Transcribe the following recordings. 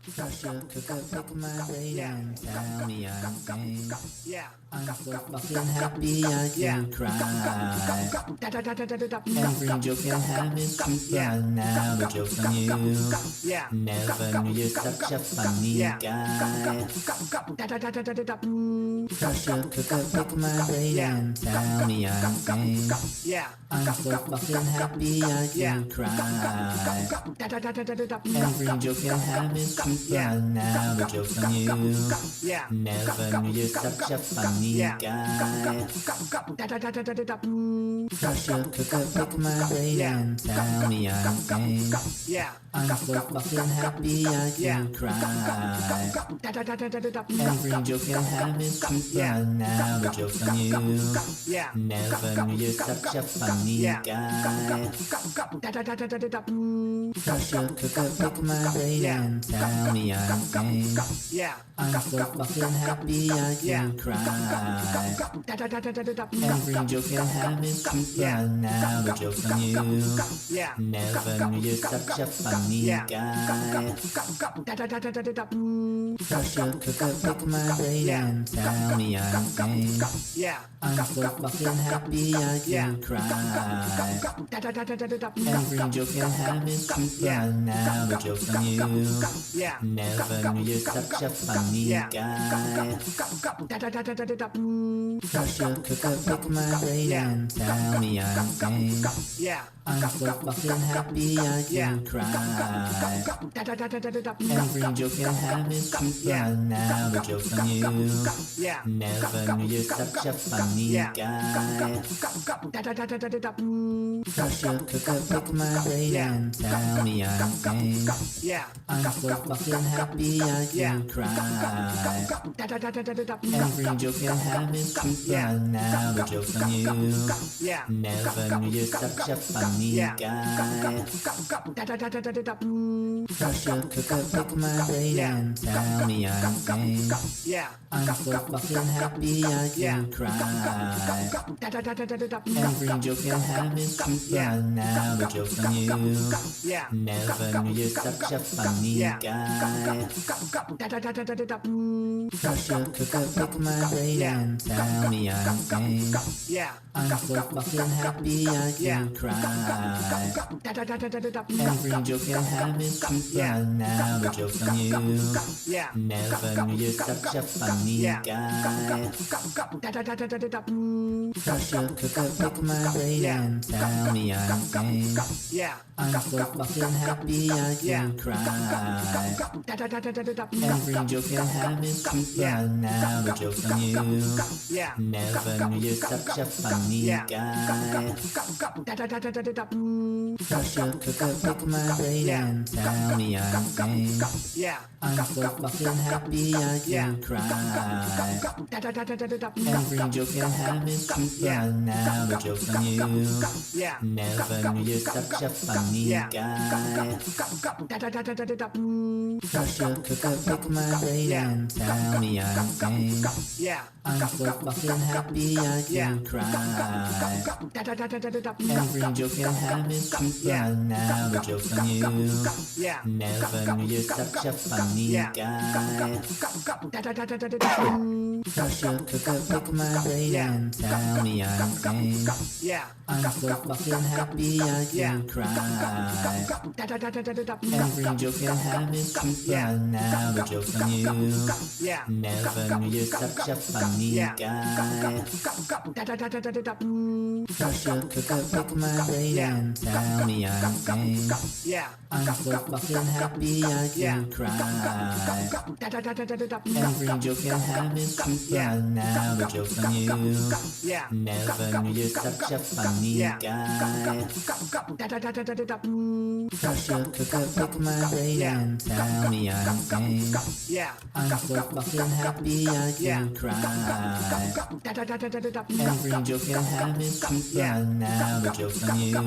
Crush a cooker, pick my brain and tell me I'm insane. I'm so fucking happy I can cry. Every joke you have is true, but now the joke's on you. Never knew you're such a funny guy. Crush a cooker, pick my brain and tell me I'm insane. I'm so fucking happy I can cry. Every joke you have is true, but now the joke's on you. Never knew you're such a funny guy. Crush a cooker, pick my brain and tell me I'm insane. I'm so fucking happy I can cry. Every joke you have is true, but now the joke's on you. Never knew you're such a funny guy. Crush a cooker, pick my brain and tell me I'm insane. I'm so fucking happy I can cry. Every joke you have is true, but now the joke's on you. Never knew you're such a funny guy. Crush a cooker, pick my brain and tell me I'm insane. I'm so fucking happy I can cry. Every joke you have is true, but now the joke's on you. Never knew you're such a funny guy. Crush a cooker, pick my brain and tell me I'm insane. I'm so fucking happy I can cry. Every joke you have is true, but now the joke's on you. Never knew you're such a funny guy. Crush a cooker, pick my brain and tell me I'm insane. I'm so fucking happy I can cry. Every joke you have is true, but now the joke's on you. Never knew you're such a funny guy. Crush a cooker, pick my brain and tell me I'm insane. I'm so fucking happy I can cry. Every joke you have is true, but now the joke's on you. Never knew you're such a funny guy. Crush a cooker, pick my brain and tell me I'm insane. I'm so fucking happy I can cry. Every joke you have is true, but now the joke's on you. Never knew you're such a funny guy. Crush a cooker, pick my brain and tell me I'm insane. I'm so fucking happy I can cry. Every joke you have is true, but now the joke's on you. Never knew you're such a funny guy. Crush a cooker, pick my brain and tell me I'm insane. I'm so fucking happy I can cry. Every joke you have is true, but now the joke's on you. Never knew you're such a funny guy. Crush a cooker, pick my brain and tell me I'm insane. I'm so fucking happy I can cry. Every joke you have is true, but now the joke's on you. Never knew you're such a funny guy. Crush a cooker, pick my brain and tell me I'm insane. I'm so fucking happy I can cry. Every joke you have is true, but now the joke's on you. Never knew you're such a funny guy. Crush a cooker, pick my brain and tell me I'm insane. I'm so fucking happy I can cry. Every joke you have is true, but now the joke's on you. Never knew you're such a funny guy. Crush a cooker, pick my brain and tell me I'm insane. I'm so fucking happy I can cry. Every joke you have is true, but now the joke's on you.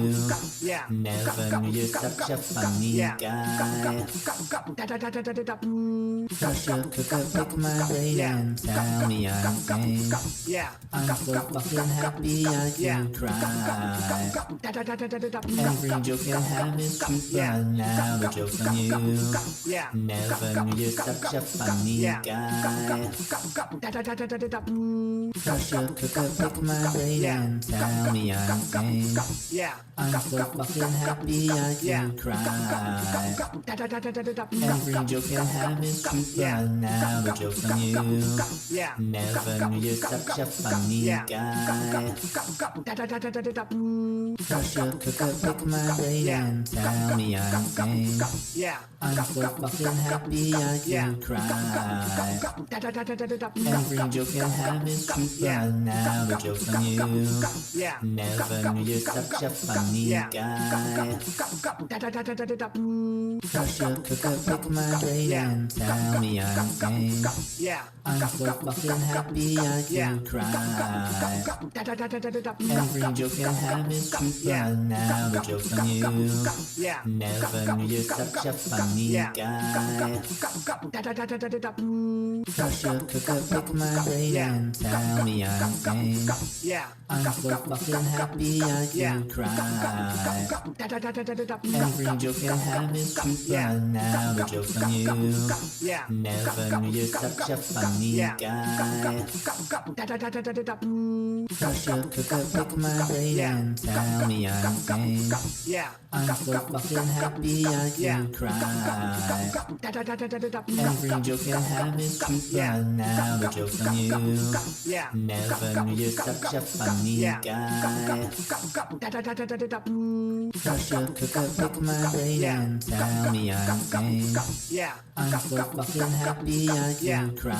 Never knew you're such a funny guy. Crush your cooker, pick my brain and tell me I'm sane. I'm so fucking happy I can cry. Every joke you have is true, but now the joke's on you. Never knew you're such a funny guy. Crush your cooker, pick my brain and tell me I'm sane. I'm so fucking happy I can cry. Every joke you have is true, but now the joke's on you. Never knew you're such a funny guy. Crush your cooker, pick my brain and tell me I'm sane. I'm so fucking happy I can cry. Every joke you have is true, but now the joke's on you. Never knew you're such a funny guy. Crush your cooker, pick my brain and tell me I'm sane. I'm so fucking happy I can cry. Every joke you have is true, but now the joke's on you. Never knew you're such a funny guy. Crush your cooker, pick my brain and tell me I'm sane. I'm so fucking happy I can cry. Every joke you have is true, but now the joke's on you. Never knew you're such a funny guy. Crush your cooker, pick my brain and tell me I'm sane. I'm so fucking happy I can cry. Every joke you have is true, but now the joke's on you. Never knew you're such a funny guy. Crush your cooker, pick my brain and tell me I'm sane. I'm so fucking happy I can cry.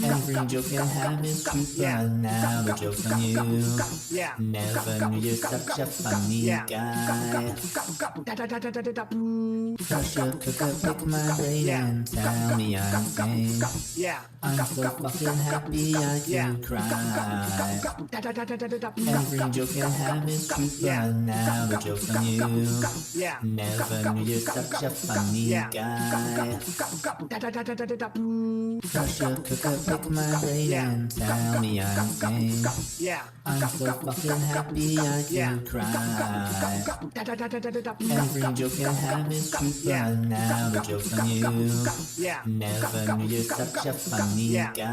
Every joke you have is true, but now the joke's on you. Never knew you're such a funny guy. Crush your cooker, pick my brain and tell me I'm sane. I'm so fucking happy I can cry. Every joke you have is true, but now the joke's on you. Never knew you're such a funny guy. Crush your cooker, pick my brain and tell me I'm sane. I'm so fucking happy I can cry. Every joke you have is true, but now the joke's on you. Never knew you're such a funny guy.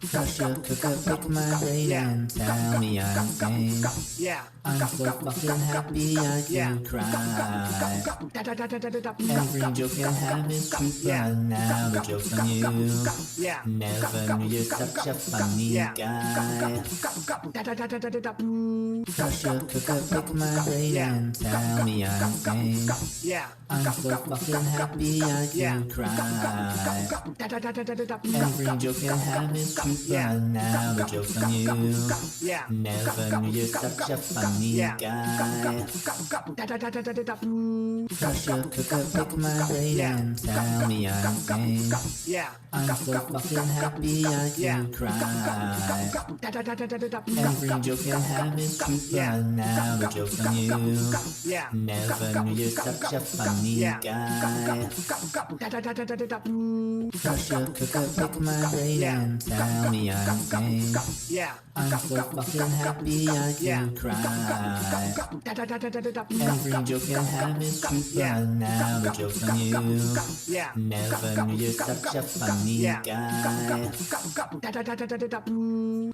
Crush your cooker, pick my brain and tell me I'm sane. I'm so fucking happy I can cry. Every joke you have is true, but now the joke's on you. Never knew you're such a funny guy. Crush your cooker, pick my brain and tell me I'm sane. I'm so fucking happy I can cry. Every joke you have is true, but now the joke's on you. Never knew you're such a funny guy. Crush your cooker, pick my brain and tell me I'm sane. I'm so fucking happy I can cry. Every joke you have is true, but now the joke's on you. Never knew you're such a funny guy. Crush your cooker, pick my brain and tell me I'm sane. I'm so fucking happy I can cry. Every joke you have is true, but now the joke's on you. Never knew you're such a funny guy.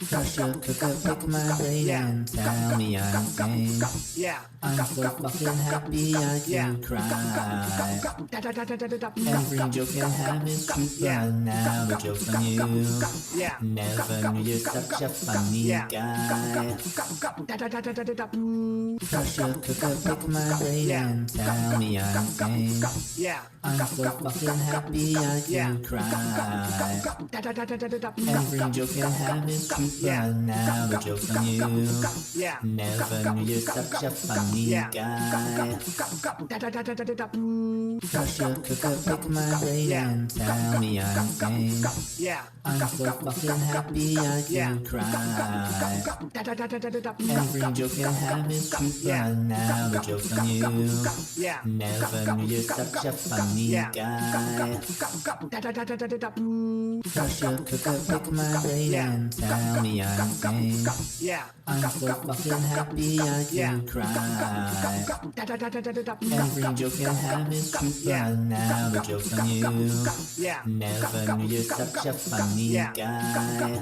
Crush your cooker, pick my brain and tell me I'm sane. I'm so fucking happy I can cry. Every joke you have is true, but now the joke's on you. Never knew you're such a funny guy. Pressure cooker, pick my brain and tell me I'm sane. I'm so fucking happy I can cry. Every joke you have is true, but now the joke's on you. Never knew you're such a funny guy. Pressure cooker, pick my brain and tell me I'm sane. I'm so fucking happy I can cry. Every joke you have is true, but now the joke's on you. Never knew you're such a funny guy. Pressure cooker, pick my brain and tell me I'm sane. I'm so fucking happy I can cry. Every joke you have is true, but now the joke's on you. Never knew you're such a funny guy.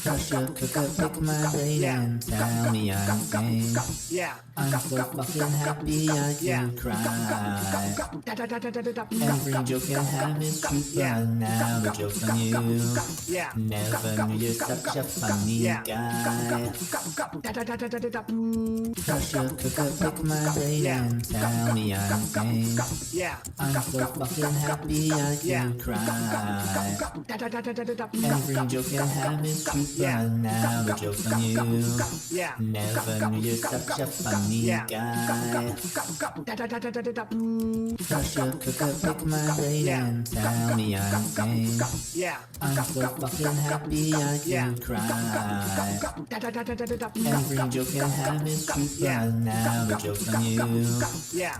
Pressure cooker, pick my brain and tell me I'm sane. I'm so fucking happy I can cry. Every joke you have is true, but now the joke's on you. Never knew you're such a funny guy. Pressure cooker, pick my brain and tell me I'm sane. I'm so fucking happy I can cry. Every joke you have is true, but now the joke's on you. Never knew you're such a funny guy. Pressure cooker, pick my brain and tell me I'm sane. I'm so fucking happy I can cry. Every joke you have is true, but now the joke's on you.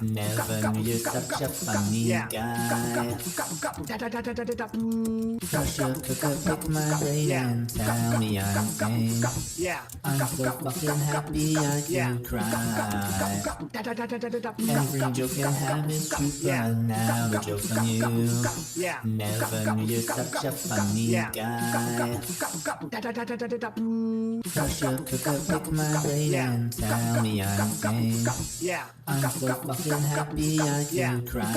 Never knew you're such a funny guy. Pressure cooker, pick my brain and tell me I'm sane. I'm so fucking happy I can cry. Every joke you have is true, but now the joke's on you. Never knew you're such a funny guy. Pressure cooker, pick my brain and tell me I'm sane. I'm so fucking happy I can cry.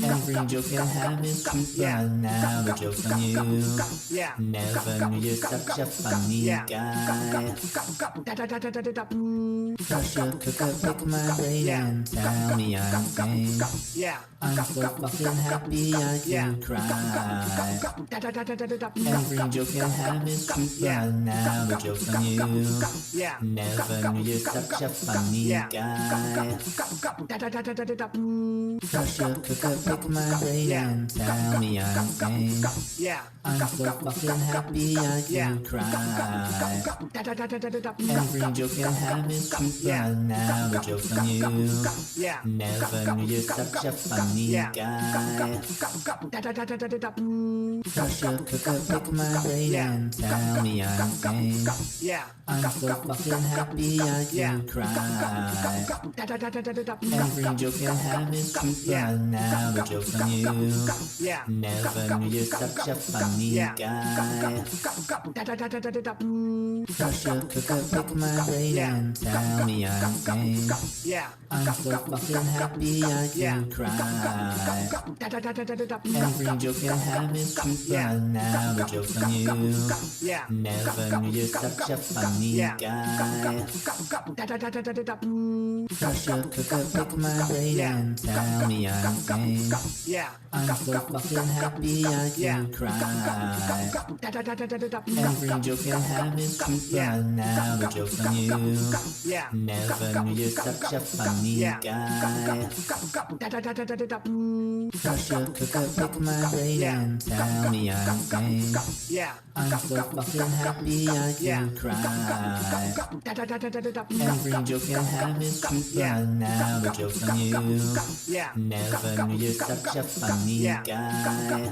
Every joke you have is true, but now the joke's on you. Never knew you're such a funny guy. Pressure cooker, pick my brain and tell me I'm sane. I'm so fucking happy I can cry. Every joke you have is true, but now the joke's on you. Never knew you're such a funny guy. Pressure cooker, pick my brain and tell me I'm sane. I'm so fucking happy I can cry. Every joke you have is true, but now the joke's on you. Never knew you're such a funny guy. Pressure cooker, pick my brain and tell me I'm sane. I'm so fucking happy I can cry. Every joke you have is true, but now the joke's on you. Never knew you're such a funny guy. Pressure cooker, pick my brain and tell me I'm sane. I'm so fucking happy I can cry. Every joke you have is true, but now the joke's on you. Never knew you're such a funny guy. Pressure cooker, pick my brain and tell me I'm sane. I'm so fucking happy I can cry. Every joke you have is true, but now the joke's on you. Never knew you're such a funny guy. Pressure cooker, pick my brain and tell me I'm sane. I'm so fucking happy I can cry. Every joke you have is true, but now the joke's on you. Never knew you're such a funny guy.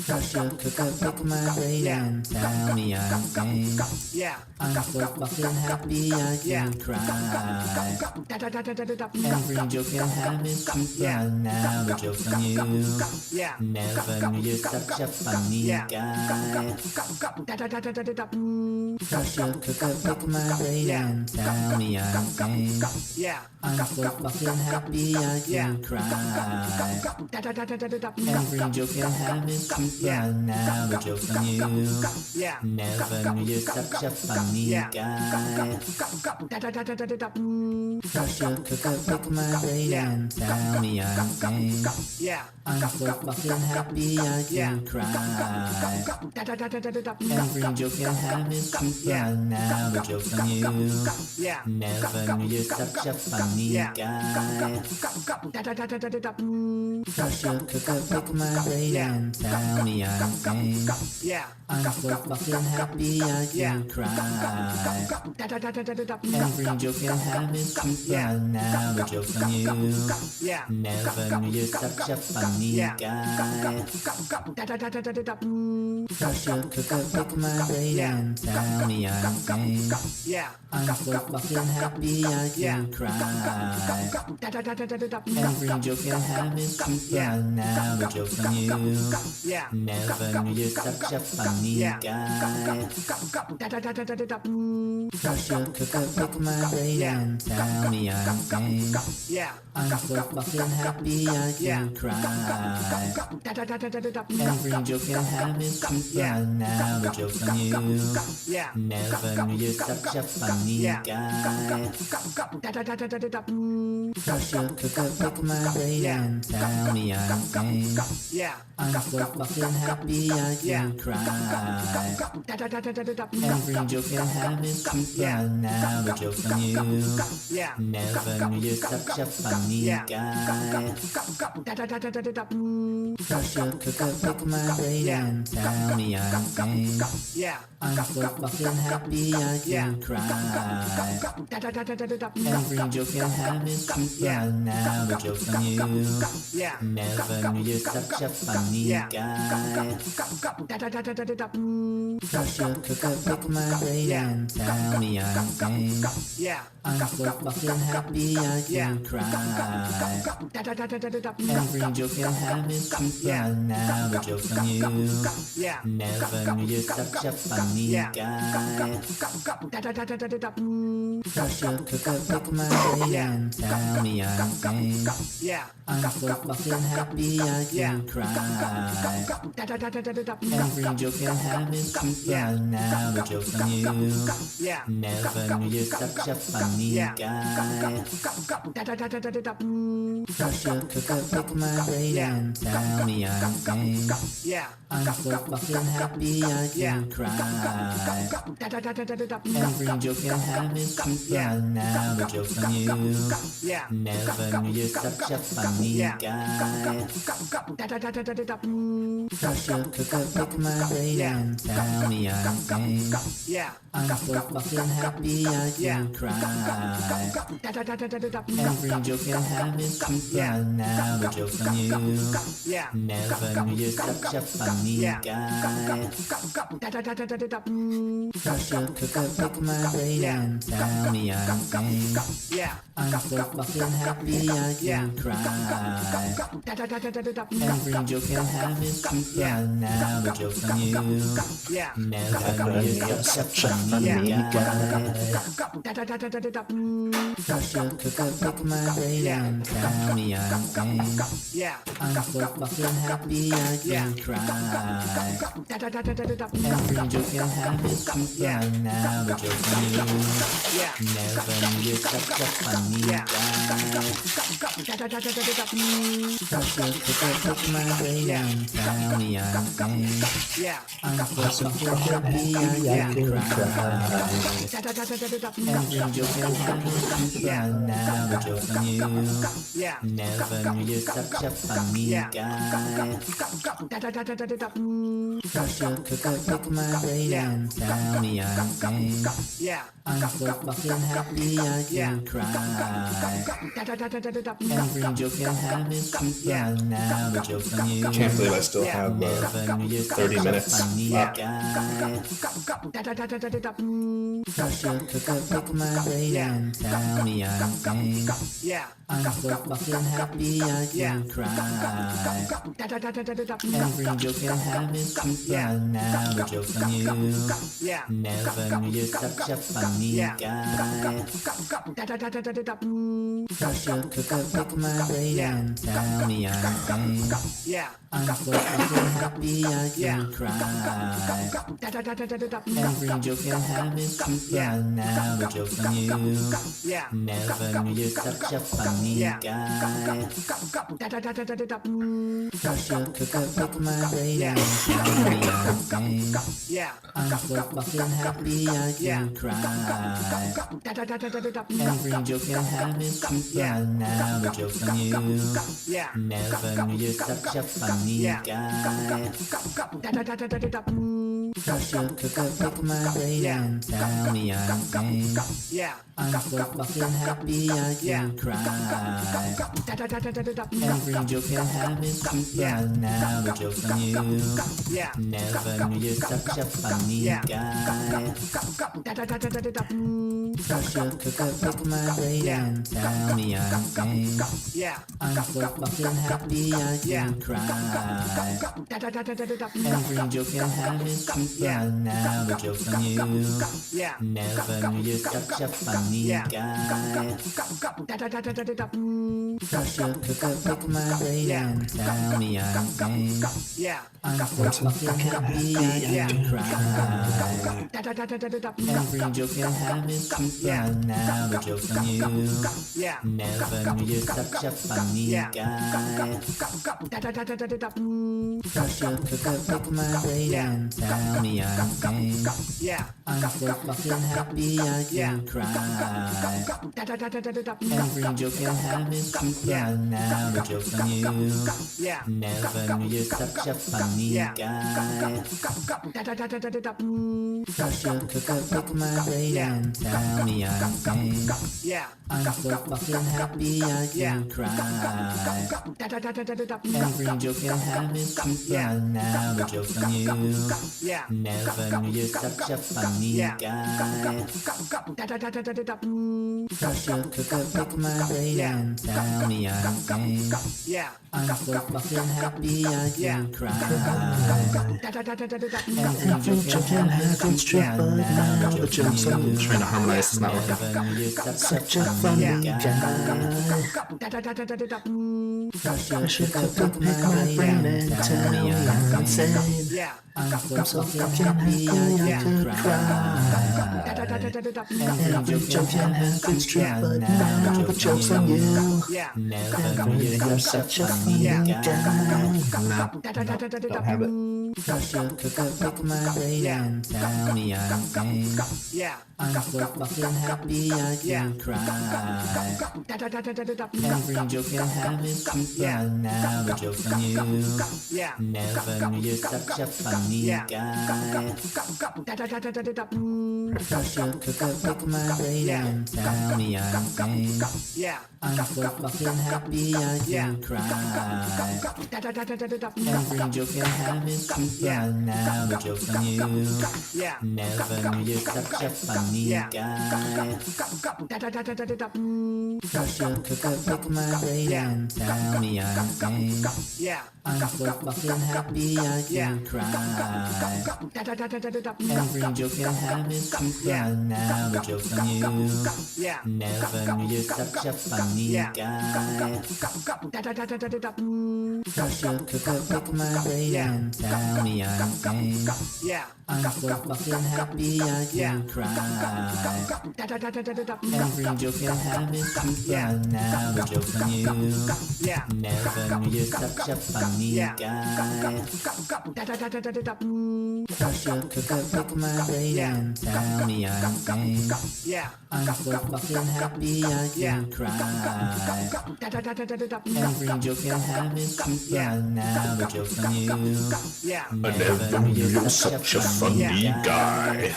Pressure cooker, pick my brain and tell me I'm sane. I'm so fucking happy I can cry. Every joke you have is true, but now the joke's on you. Never knew you're such a funny funny guy. Pressure cooker, pick my brain and tell me I'm sane. I'm so fucking happy I can cry. Every joke you have is truth, but now the joke's on you. Never knew you're such a funny guy. Pressure cooker, pick my brain and tell me I'm sane. I'm so fucking happy I can cry. Every joke you have is truth, but now the joke's on you. Never knew you're such a funny guy. Pressure cooker, pick my brain and tell me I'm sane. I'm so fucking happy I can cry. Every joke you have is truth, but now the joke's on you. Never knew you're such a funny guy. Pressure cooker, pick my brain and tell me I'm sane. I'm so fucking happy I can cry. Every joke you have is truth, but now the joke's on you. Never knew you're such a funny guy. Pressure cooker, pick my brain and tell me I'm sane. I'm so fucking happy I can cry. Every joke you have is truth, but now the joke's on you. Never knew you're such a funny guy. Pressure cooker, pick my brain and tell me I'm sane. I'm so fucking happy I can cry. Every joke you have is truth, but now the joke's on you. Never knew you're such a funny guy. Pressure cooker, pick my brain and tell me I'm sane. I'm so fucking happy I can cry. Every joke you have is truth, but now the joke's on you. Never knew you're such a funny guy. Pressure cooker, pick my brain and tell me I'm sane. I'm so fucking happy I can cry. Every joke you have is truth, but now the joke's on you. Never knew you're such a funny guy. Pressure cooker, pick my brain and tell me I'm sane. I'm so fucking happy I can cry. Every joke you have is truth, but now the joke's on you. Never knew you're such a funny guy. Pressure cooker, pick my brain and tell me I'm sane. I'm so fucking happy I can cry. Every joke you have is truth, but now the joke's on you. Never knew you're such a funny guy. Pressure cooker, pick my brain and tell me I'm sane. I'm so fucking happy I can cry. Every joke you have is truth, but now the joke's on you. Never knew you're such a funny guy. Pressure cooker, pick my brain and tell me I'm sane. I'm so fucking happy I can cry. Every joke you have is truth, but now the joke's on you. Never knew you're such a funny guy. Pressure cooker, pick my brain and tell me I'm sane. I'm so fucking happy I can cry. Every joke you have is truth, but now the joke's on you. Never knew you're such a funny guy. Pressure cooker, pick my brain and tell me I'm sane. I'm so fucking happy I can cry. Every joke you have is truth, but now the joke's on you. Never knew you're such a funny guy. Pressure cooker, pick my brain and tell me I'm sane. I'm so fucking happy I can cry. Every joke you have is truth, but now the joke's on you. Can't believe I still have Never knew you're 30 such a minutes funny left. guy. Pressure Crush a cooker, pick my brain and tell me I'm sane. I'm so fucking happy I can cry. Every joke I have is true, but now the joke's on you. Never knew you're such a funny guy. Crush a cooker, pick my brain and tell me I'm sane. I'm so fucking happy I can cry. Every joke I have is true, but now the joke's on you. Never knew you're such a funny guy. Crush a cooker, pick my brain and tell me I'm sane. I'm so fucking happy I can cry. Every joke I have is true, but now the joke's on you. Never knew you're such a funny guy. Crush a cooker, pick my brain and tell me I'm sane. I'm so fucking happy I can cry. Every joke I have is true, but now the joke's on you. Never knew you're such a funny guy. Crush a cooker, pick my brain and tell me I'm sane. I'm so fucking happy I can cry. Every joke I have is true, but now the joke's on you. Never knew you're such a funny guy. Crush a cooker, pick my brain and tell me I'm sane. I'm so fucking happy I can cry. Every joke I have is true, but now the joke's on you. Never knew you're such a funny guy. Crush a cooker, pick my brain and tell me I'm sane. I'm so fucking happy I can cry. Every joke I have is true, but now the joke's on you. Never knew you're such a funny guy. Crush a cooker, pick my brain and tell me I'm sane. I'm so fucking happy I can cry. Every joke I have is true, but now the joke's on you. Never knew you're such a funny guy. Crush a cooker, pick my brain and tell me I'm sane. I'm so fucking happy I can cry. Every joke I have is true, but now the joke's on you. Trying to harmonize is not working. Never knew you're Such a funny guy. Crush a cooker, pick my brain and tell me I'm sane. I'm so fucking happy I can cry. Every joke I have is true, but now the joke's on you. Never knew you're such a funny guy. No, don't have it. Crush a cooker, pick my brain and tell me I'm sane. I'm so fucking happy I can cry. Every joke I have is true, but now the joke's on you. Never knew you're such a funny guy. Crush a cooker, pick my brain and tell me I'm sane. I'm so fucking happy I can cry. Every joke I have is true, but now the joke's on you. Never knew you're such a funny guy. Crush a cooker, pick my brain and tell me I'm sane. I'm so fucking happy I can cry. Every joke I have is true, but now the joke's on you. Never knew you're such a funny guy. Crush a cooker, pick my brain and tell me I'm sane. I'm so fucking happy I can cry. Every joke I have is true, but now the joke's on you. Never knew you're such a funny guy. Crush a cooker, pick my brain and tell me I'm sane. I'm so fucking happy I can cry. Every joke I have is true, but now the joke's on you. I never knew you were such a funny guy.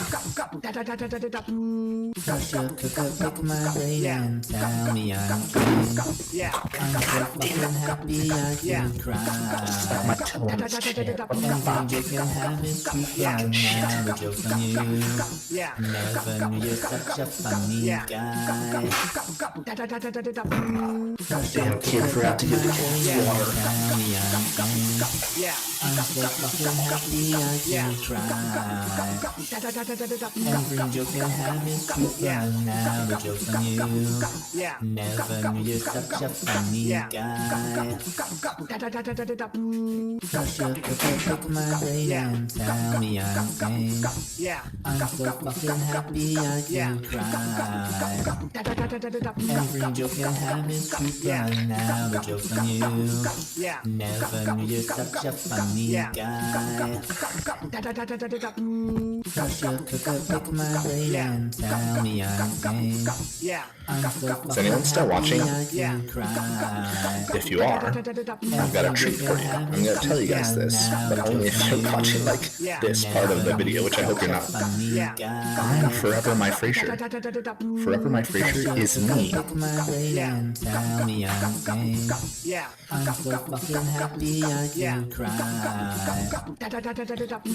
Brush your cook up, pick my brain and tell me I'm clean. I'm so fucking happy I can cry. My tone is shit. What the Every fuck? joke you have is too fun now. The joke's on you. Never knew you're such a funny guy. Damn kid forgot to get the water. Tell me I'm clean. I'm so fucking happy I can cry. Every joke you have is too fun now. The joke's on you. Never knew you're such a funny guy. Brush your cook up, pick my brain and tell me I'm sane. I'm so fucking happy I can cry. Every joke you have is too fun now. The joke's on you. Never knew you're such a funny guy. Brush your cook up, pick my brain and tell me I'm sane. I'm so fucking anyone still watching? happy I can cry. If you are, I've got a treat for you. I'm gonna tell you guys this, but only if you're watching like this part of the video, which I hope you're not. I'm Forever My Frasier. Forever My Frasier is me. Pick my brain and tell me I'm sane. I'm so fucking happy I can cry.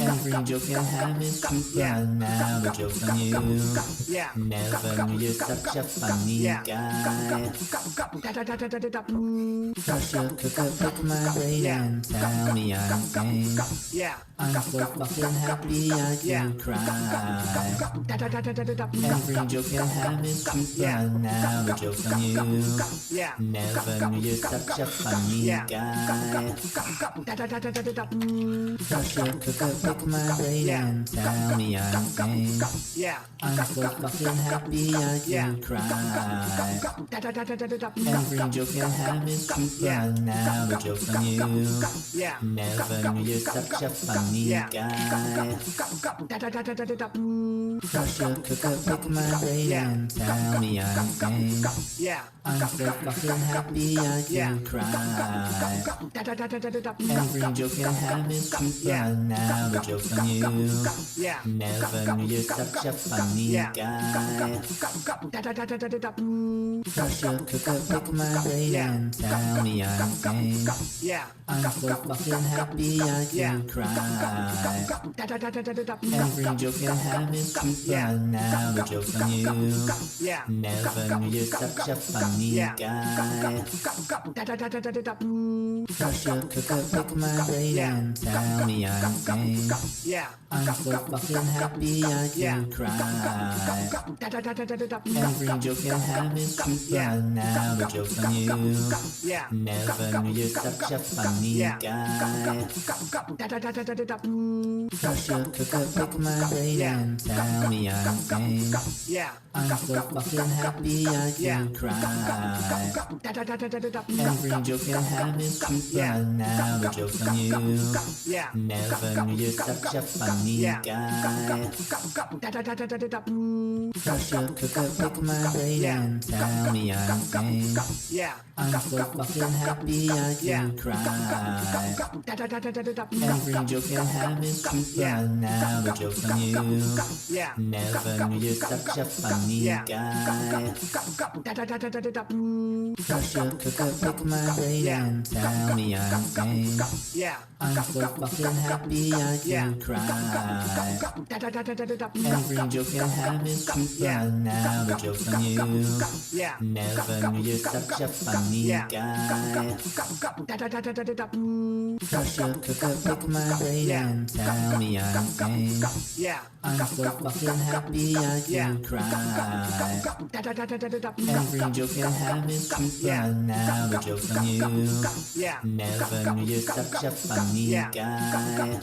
Every joke you have is too fun now. The joke's on you. Never knew you're such a funny guy. Brush your cook up, pick my brain and tell me I'm sane. I'm so fucking happy I can cry. Every joke you have is too fun now. The joke's on you. Never knew you're such a funny guy. Brush your cook up, pick my brain and tell me I'm sane. I'm so fucking happy I can cry. Every joke you have is too fun now. The joke's on you. Never knew you're such a funny guy. Brush your cook up, pick my brain and tell me I'm sane. I'm so fucking happy I can cry. Every joke you have is too fun now. The joke's on you. Never knew you're such a funny guy. Brush your cook up, pick my brain and tell me I'm sane. I'm so fucking happy I can cry. Every joke you have is too fun now. The joke's on you. Never knew you're such a funny guy. Brush your cook up, pick my brain and tell me I'm sane. I'm so fucking happy I can cry. Every joke you have is too fun now. The joke's on you. Never knew you're such a funny guy. Brush your cook up, pick my brain and tell me I'm sane. I'm so fucking happy I can cry. Every joke you have is too fun now. The joke's on you. Never knew you're such a funny guy. Brush your cook up, pick my brain and tell me I'm sane. I'm so fucking happy I can cry. Every joke you have is too fun now. The joke's on you. Never knew you're such a funny guy. Brush your cook up, pick my brain and tell me I'm sane. I'm so fucking happy I can cry. Every joke you have is too fun now. The joke's on you. Never knew you're such a funny guy. Brush your cook up, pick my brain and tell me I'm sane. I'm so fucking happy I can cry. Every joke you have is too fun now. The joke's on you. Never knew you're such a funny guy.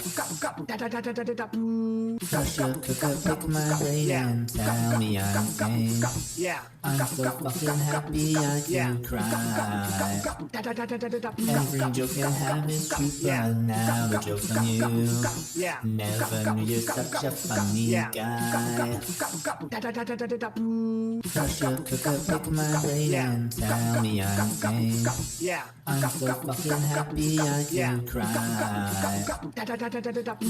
Brush your cook up, pick my brain and tell me I'm sane. I'm so fucking happy I can cry. Every joke you have is too fun now. The joke's on you. Never knew you're such a funny guy. Brush your cook up, pick my brain and tell me I'm sane. I'm so fucking happy I can cry.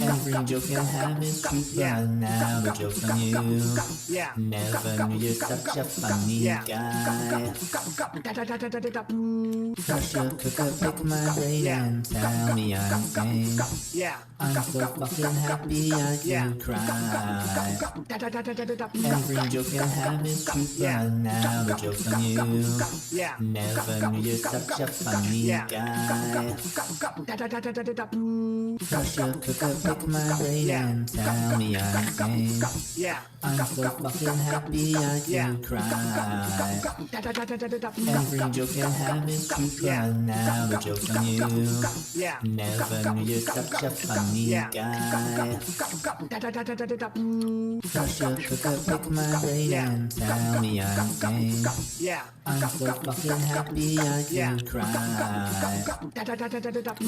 Every joke you have is too fun now. The joke's on you. Never knew you're such a funny guy. Pressure cooker, pick my brain and tell me I'm sane. I'm so fucking happy I can cry. Every joke you have is true, but now the joke's on you. Never knew you're such a funny guy. Pressure cooker, pick my brain and tell me I'm sane. I'm so fucking happy I can cry. Every joke you have is true, but now the joke's on you. Never knew you're such a funny guy. Pressure cooker, pick my brain and tell me I'm sane. I'm so fucking happy I can cry.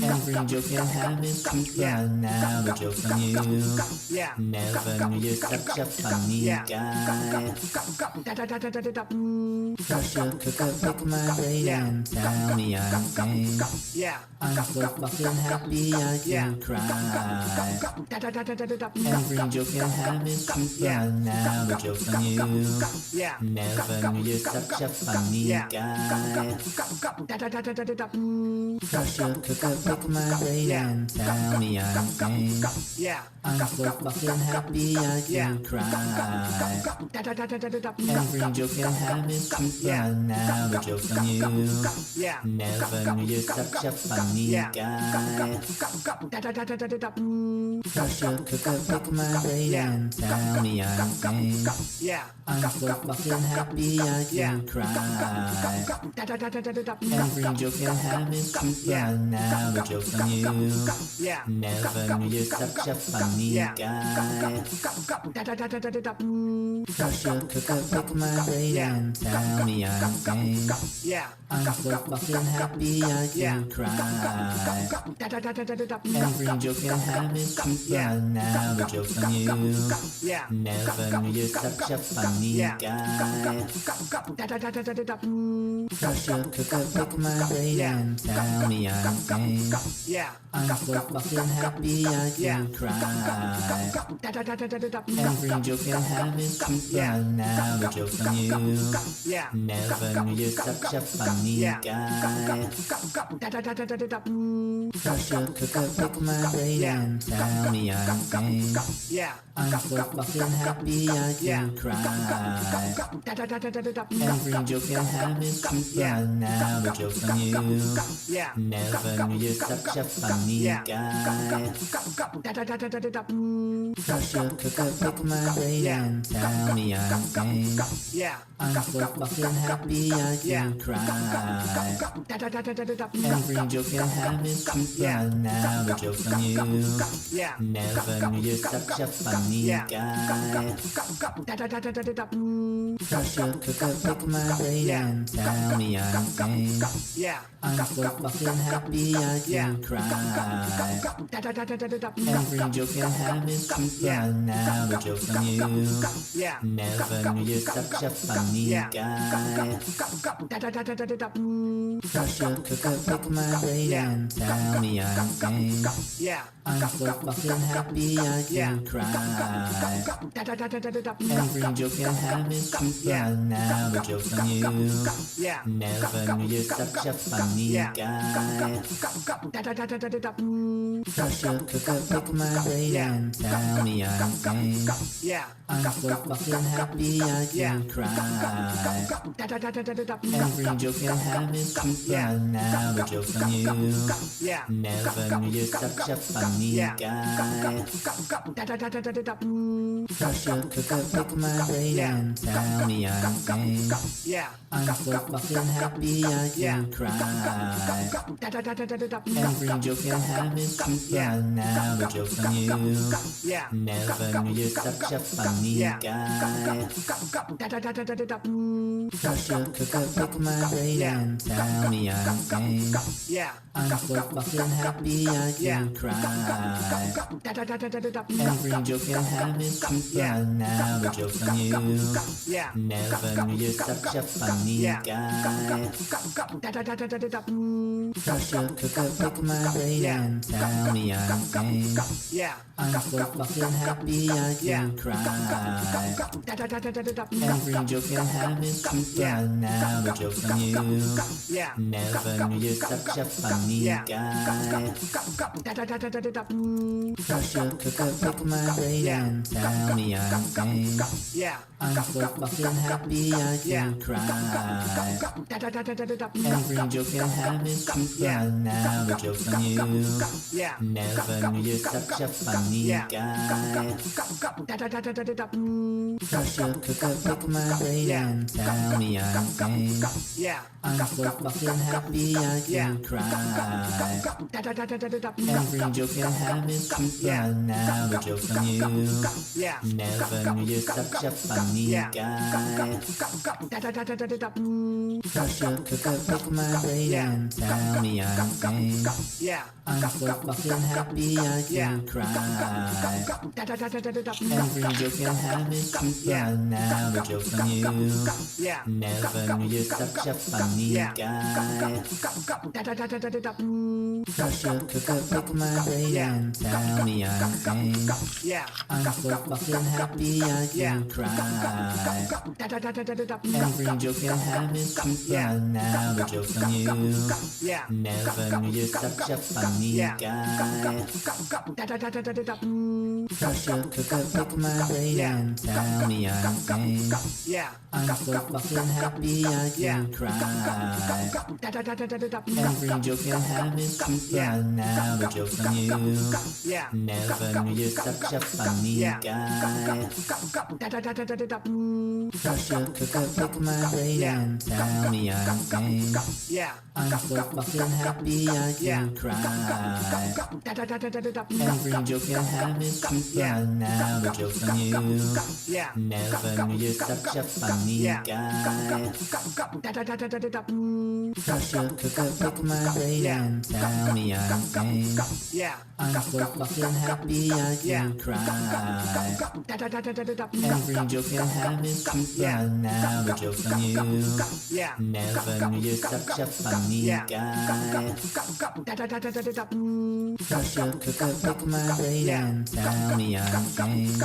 Every joke you have is true, but now the joke's on you. Never knew you're such a funny guy. Pressure cooker, pick my brain and tell me I'm sane. I'm so fucking happy I can cry. Every joke you have is true, but now the joke's on you. Never knew you're such a funny guy. Pressure cooker, pick my brain and tell me I'm sane. I'm so fucking happy I can cry. Every joke you have is true, but now the joke's on you. Never knew you're such a funny guy. Pressure cooker, pick my brain and tell me I'm sane. I'm so fucking happy I can cry. Every joke you have is true, but now the joke's on you. Never knew you're such a funny guy. Pressure cooker, pick my brain and tell me I'm sane. I'm so fucking happy I can cry. Every joke you have is true, but now the joke's on you. Never knew you're such a funny guy. Pressure cooker, pick my brain and tell me I'm sane. I'm so fucking happy I can cry. Every joke you have is true, but now the joke's on you. Never knew you're such a funny guy. Pressure cooker, pick my brain and tell me I'm sane. I'm so fucking happy I can cry. Every joke you have is true, but now the joke's on you. Never knew you're such a funny guy. Pressure cooker, pick my brain and tell me I'm sane. I'm so fucking happy I can cry. Every joke you have is true, but now the joke's on you. Never knew you're such a funny guy. Pressure cooker, pick my brain and tell me I'm sane. I'm so fucking happy I can cry. Every joke you have is true, but now the joke's on you. Never knew you're such a funny guy. Pressure cooker, pick my brain and tell me I'm sane. I'm so fucking happy I can cry. Every joke you have is true, but now the joke's on you. Never knew you're such a funny guy. Pressure cooker, pick my brain and tell me I'm sane. I'm so fucking happy I can cry. Every joke you have is true, but now the joke's on you. Never knew you're such a funny guy. Pressure cooker, pick my brain and tell me I'm sane. I'm so fucking happy I can cry. Every joke you have is true, but now the joke's on you. Never knew you're such a funny guy. Pressure cooker, pick my brain and tell me I'm sane. I'm so fucking happy I can cry. Every joke you have is true, but now the joke's on you. Never knew you're such a funny guy. Crush your cooker, pick my brain and tell me I'm sane. I'm so fucking happy I can cry. Every joke you have is true, but now the joke's on you. Never knew you're such a funny guy. Crush your cooker, pick my brain and tell me I'm sane. I'm so fucking happy I can cry. Every joke you have is true, but now the joke's on you. Never knew you're such a funny guy. Crush your cooker, pick my brain and tell me I'm sane. I'm so fucking happy I can cry. Every joke you have is true, but now the joke's on you. Never knew you're such a funny guy. Crush your cooker, pick my brain and tell me I'm sane. I'm so fucking happy I can cry. Every joke you have is true, but now the joke's on you. Never knew you're such a funny guy. Crush your cooker, pick my brain and tell me I'm sane. I'm so fucking happy I can cry. Every joke you have is true, but now the joke's on you. Never knew you're such a funny guy. Crush your cooker, pick my brain and tell me I'm sane. I'm so fucking happy I can cry. Every joke you have is true, but now the joke's on you. Never knew you're such a funny guy. Crush your cooker, pick my brain and tell me I'm sane. I'm so fucking happy I can cry. Every joke you have is true, but now the joke's on you. Never knew you're such a funny guy. Crush your cooker, pick my brain and tell me I'm sane. I'm so fucking happy I can cry. Every joke you have is true, but now the joke's on you. Never knew you're such a funny guy. Crush your cooker, pick my brain and tell me I'm sane.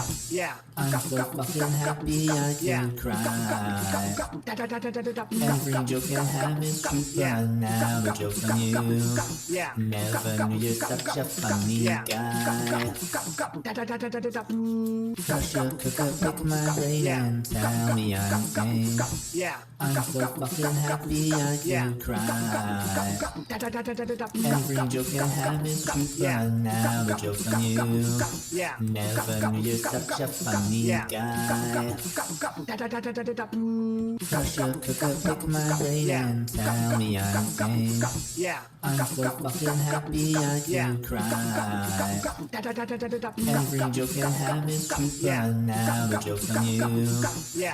I'm so fucking happy I can cry. Every joke you have is true, but now the joke's on you. Never knew you're such a funny guy. Crush your cooker, pick my brain and tell me I'm sane. I'm so fucking happy I can cry. Every joke you have is true, but now the joke's on you. Never knew you're such a funny guy. Crush your cooker, pick my brain and tell me I'm sane. I'm so fucking happy I can cry. Every joke you have is true, but now the joke's on you.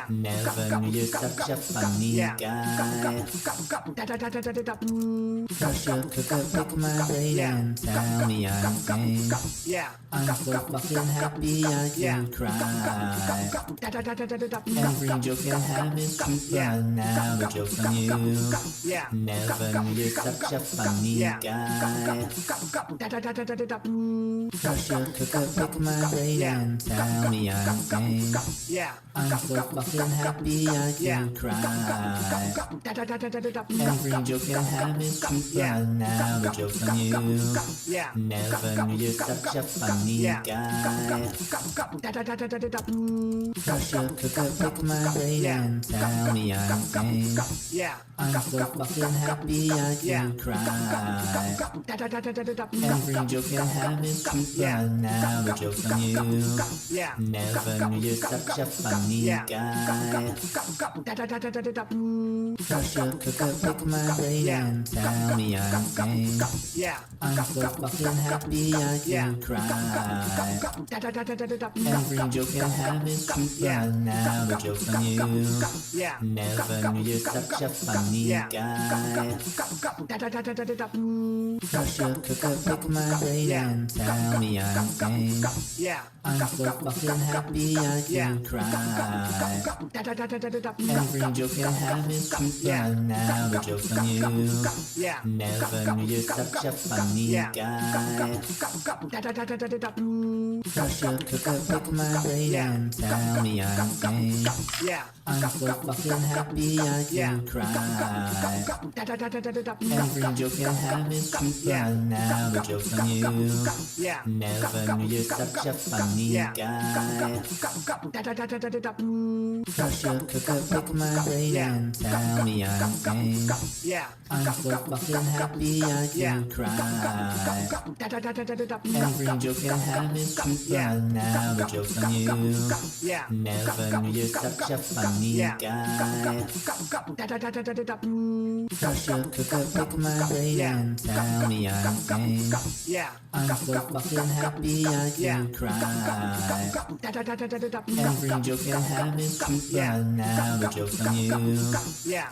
Never knew you're such a funny guy. Crush your cooker, pick my brain and tell me I'm sane. I'm so fucking happy I can cry. Every joke you have is true, but now the joke's on you. Never knew you're such a funny guy. Crush your cooker, pick my brain and tell me I'm sane. I'm so fucking happy I can cry. Every joke you have is true, but now the joke's on you. Never knew you're such a funny guy. Crush your cooker, pick my brain and tell me I'm sane. I'm so fucking happy I can cry. Every joke you have is true, but now the joke's on you. Never knew you're such a funny guy. Crush your cooker, pick my brain and tell me I'm sane. I'm so fucking happy I can cry. Every joke you have is true, but now the joke's on you. Never knew you're such a funny guy. Crush your cooker, pick my brain and tell me I'm sane. I'm so fucking happy I can cry. Every joke you have is true, but now the joke's on you. Never knew you're such a funny guy. Brush your cooker, pick my brain and tell me I'm sane. I'm so fucking happy I can cry. Every joke you have is true, but now the joke's on you. Never knew you're such a funny guy. Brush your cooker, pick my brain and tell me I'm sane. I'm so fucking happy I can cry. Every joke you have is true, but now the joke's on you. Never knew you're such a funny guy. Brush your cooker, pick my brain and tell me I'm sane. I'm so fucking happy I can cry. Every joke you have is true, but now the joke's on you.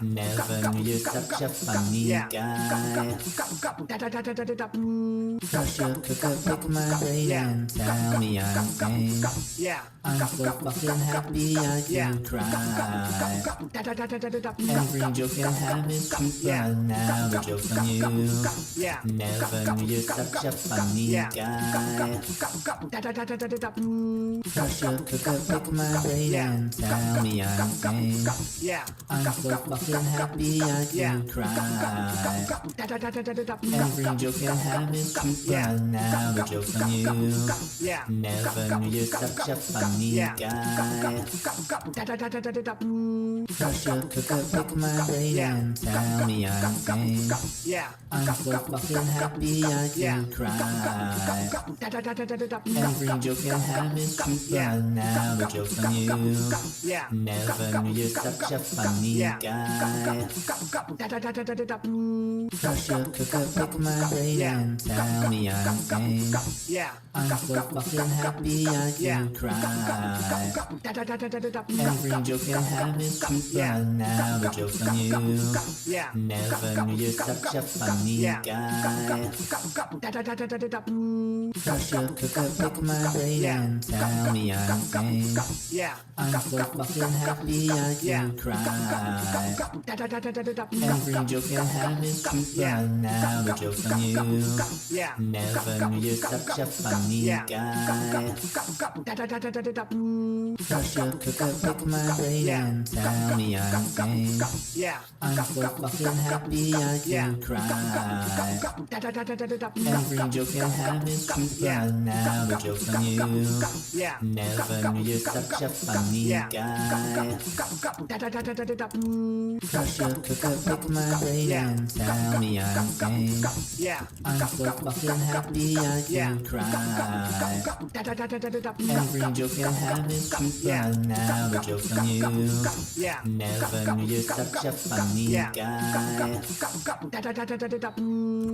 Never knew you're such a funny guy. Brush your cooker, pick my brain and tell me I'm sane. I'm so fucking happy I can cry. Every joke you have is true, but now the joke's on you. Never knew you're such a funny guy. Brush your cooker, pick my brain and tell me I'm sane. I'm so fucking happy I can cry. Every joke you have is true, but now the joke's on you. Never knew you're such a funny guy. Brush your cooker, pick my brain and tell me I'm sane. I'm so fucking happy I can cry. Every joke you have is true, but now the joke's on you. Never knew you're such a funny guy. Brush your cooker, pick my brain and tell me I'm sane. I'm so fucking happy I can cry. Every joke you have is true, but now the joke's on you. Never knew you're such a funny guy. Brush your cooker, pick my brain and tell me I'm sane. I'm so fucking happy I can cry. Every joke you have is true, but now the joke's on you. Never knew you're such a funny guy. Brush your cooker, pick my brain and tell me I'm sane. I'm so fucking happy I can cry. Every joke you have is true, but now the joke's on you. Never knew you're such a funny guy. Brush your cooker, pick my brain and tell me I'm sane. I'm so fucking happy I can cry. Every joke you have is true, but now the joke's on you. Never knew you're such a funny guy.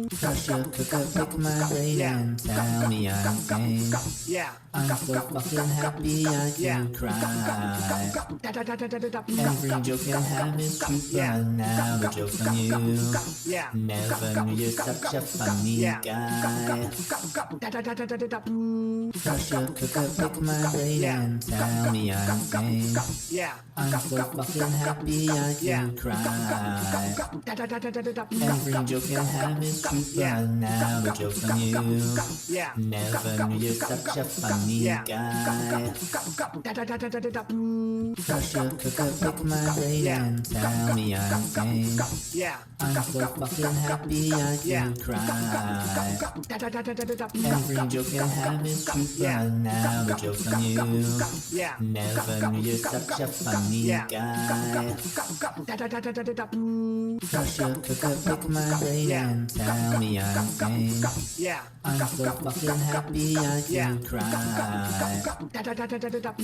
Brush your cooker, pick my brain and tell me I'm sane. I'm so fucking happy I can cry. Every joke you have is true, but now the joke's on you. Never knew you're such a funny guy. Brush your cooker, pick my brain and tell me I'm sane. I'm so fucking happy I can cry. Every joke you have is true, but now the joke's on you. Never knew you're such a funny guy. Brush your cooker, pick my brain and tell me I'm sane. I'm so fucking happy I can cry. Every joke you have is true, but now the joke's on you. Never knew you're such a funny guy. Brush your cooker, pick my brain and tell me I'm sane. I'm so fucking happy I can cry.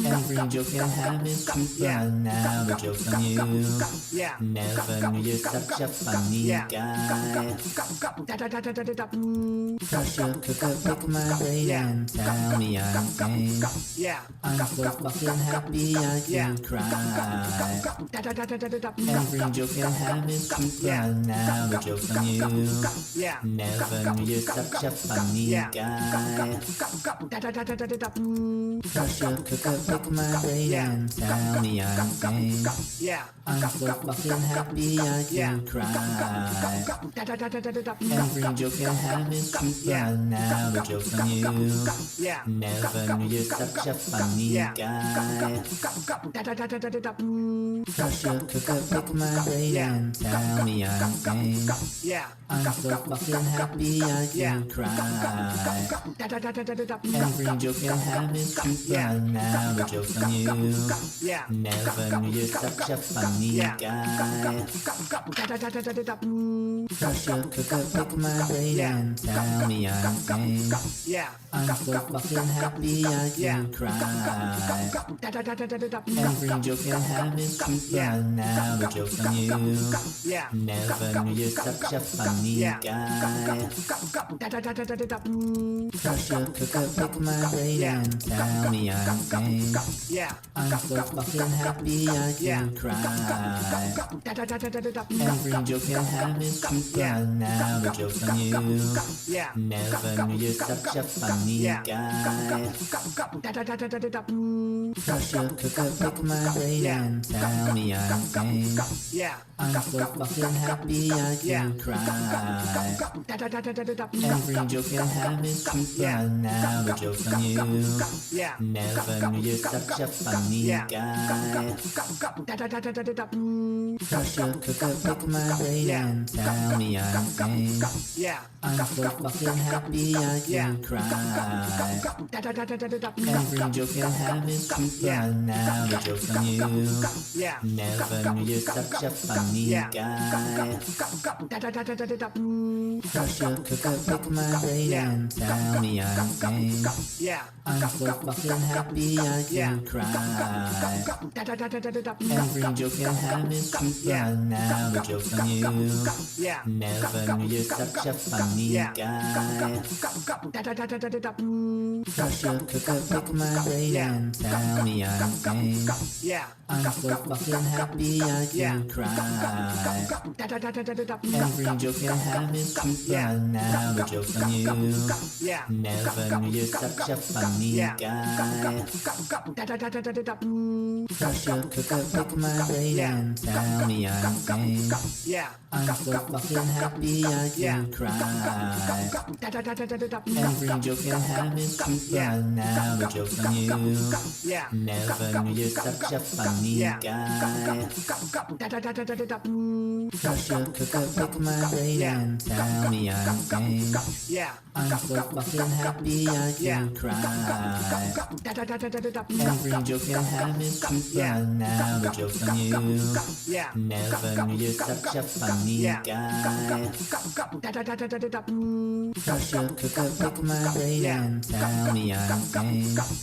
Every joke you have is true, but now the joke's on you. Never knew you're such a funny guy. Brush your cooker, pick my brain and tell me I'm sane. I'm so fucking happy I can cry. Every joke you have is true, but now the joke's on you. Never knew you're such a funny guy. Brush your cooker, pick my brain and tell me I'm sane. I'm so fucking happy I can cry. Every joke I have is true, but now the joke's on you. Never knew you're such a funny guy. Pressure cooker, pick my brain and tell me I'm sane. I'm so fucking happy I can cry. Every joke I have is true, but now the joke's on you. Never knew you're such a funny guy. Pressure cooker, pick my brain and tell me I'm sane. I'm so fucking happy I can cry. Every joke I have is true, but now the joke's on you. Never knew you're such a funny guy. Pressure cooker, pick my brain and tell me I'm sane. I'm so fucking happy I can cry. Every joke I have is true, but now the joke's on you. Never knew you're such a funny guy. Pressure cooker, pick my brain and tell me I'm sane. I'm so fucking happy I can cry. Every joke I have is true, but now the joke's on you. Never knew you're such a funny guy. Pressure cooker, pick my brain and tell me I'm sane. I'm so fucking happy I can cry. Every joke I have is true, but now the joke's on you. Never knew you're such a funny guy. Pressure cooker, pick my brain and tell me I'm sane. I'm so fucking happy I can cry. Every joke I have is true, but now the joke's on you. Never knew you're such a funny guy. Pressure cooker, pick my brain and tell me I'm sane. I'm so fucking happy I can cry. Every joke I have is true, but now the joke's on you. Never knew you're such a funny guy. Pressure cooker, pick my brain and tell me I'm sane. I'm so fucking happy I can cry. Every joke I have is true, but now the joke's on you. Never knew you're such a funny guy. Pressure cooker, pick my brain and tell me I'm sane. I'm so fucking happy I can cry. Every joke I have is true, but now the joke's on you. Never knew you're such a funny guy. Pressure cooker, pick my brain and tell me I'm sane.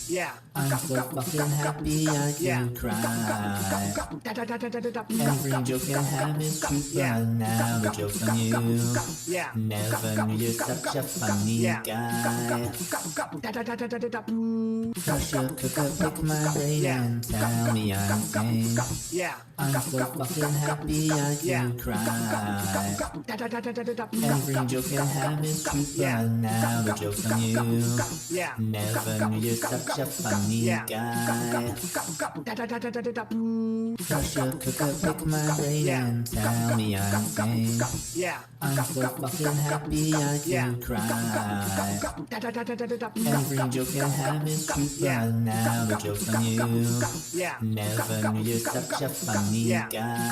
I'm so fucking happy I can cry. Every joke I have is true, but now the joke's on you. Never knew you're such a funny guy. Pressure cooker, pick my brain and tell me I'm sane. I'm so fucking happy I can cry. Every joke I have is true, but now the joke's on you. Never knew you're such a funny guy. Pressure cooker, pick my brain and tell me I'm sane. I'm so fucking happy I can cry. Every joke I have is true, but now the joke's on you. Never knew you're such a funny guy.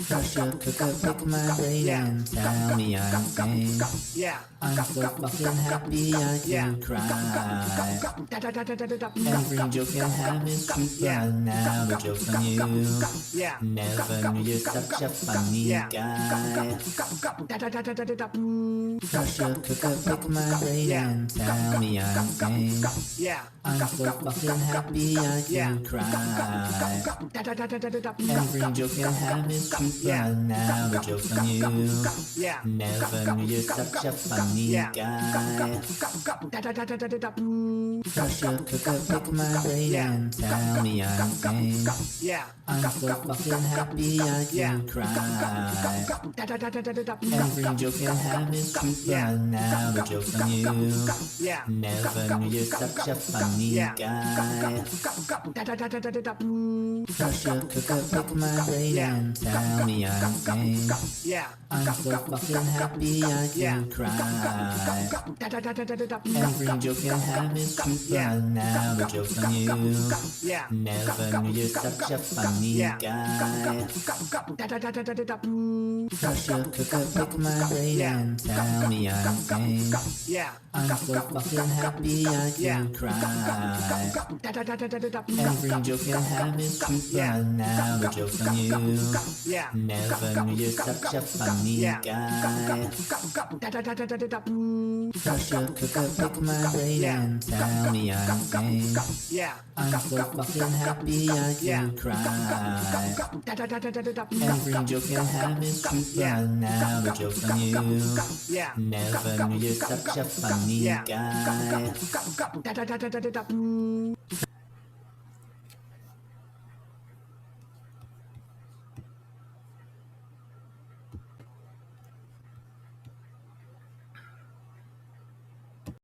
Pressure cooker, pick my brain and tell me I'm sane. I'm so fucking happy I can cry. Every joke I have is true, but now the joke's on you. Never knew you're such a funny guy. Pressure cooker, pick my brain and tell me I'm sane. I'm so fucking happy I can cry. Every joke I have is true, but now the joke's on you. Never knew you're such a funny guy. Pressure cooker, pick my brain and tell me I'm sane. I'm so fucking happy I can cry. Every joke I have is true, but now the joke's on you. Never knew you're such a funny guy. Brush your cooker, pick my brain and tell me I'm sane. I'm so fucking happy I can cry. Every joke you have is true, but now the joke's on you. Never knew you're such a funny guy. Brush your cooker, pick my brain and tell me I'm sane. I'm so fucking happy I can cry. Every joke you have is true, but now the joke's on you. Never knew you're such a funny guy. Brush your cooker, pick my brain and tell me I'm sane. I'm so fucking happy I can cry. Every joke you have is true, but now the joke's on you. Never knew you're such a funny guy.